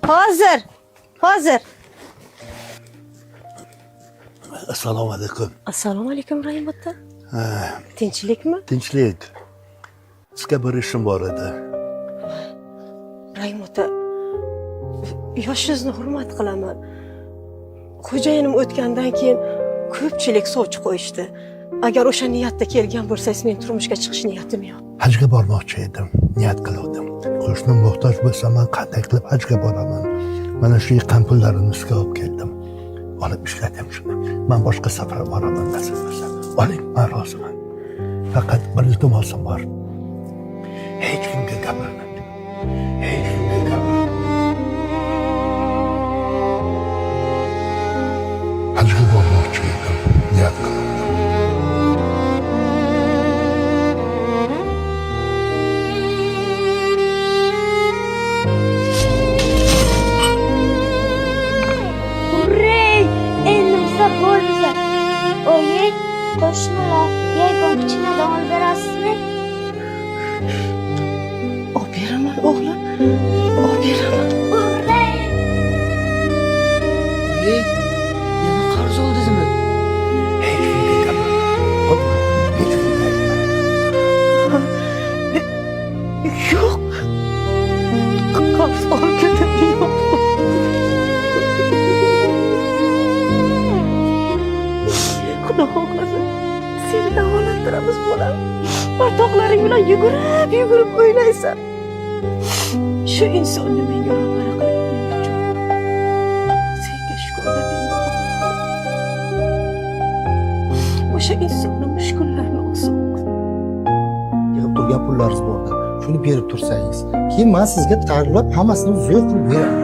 Hozir. Hozir. Assalomu alaykum. Assalomu alaykum Rahim ota. Tinchlikmi? Tinchlik. Sizga bir ishim bor edi. Rahim ota, yoshingizni hurmat qilaman. Xo'jayinim o'tgandan keyin ko'pchilik sovchi qo'yishdi. Agar o'sha niyatda kelgan bo'lsangiz, men turmushga chiqish niyatim yo'q. Hajga bormoqchi edim, niyat qildim. Qo'shnim muhtoj bo'lsa, men qanday qilib hajga boraman? Mana shu yiqqan pullarimni sizga olib keldim. Olib ishlating shuni. Men boshqa safar boraman nasib bo'lsa. Oling, men roziman. Faqat bir iltimosim bor. Hech kimga gapirmang. Hech kimga gapirmang. Hajga bormoqchi edim, niyat qildim. Oyi, qo'shnilar, yegun kichkinadan olib berasizmi? Olib beraman o'g'lim. Olib beraman. Urray! Yana qarz oldingizmi? Hech kimga gapirmang. Qo'yma, hech kimga aytmang. Yo'q. Qarz olganim yo'q. Xudo xohlasa, seni davolantiramiz bolam. O'rtoqlaring bilan yugurib o'ynaysan. Shu insonni menga ro'para qilib uchun senga shukrona deyman. O'sha insonni mushkullarini olsin. Yig'ib turgan pullaringiz borda. Shuni berib tursangiz, keyin men sizga tayyorlab hammasini zo'r qilib beraman.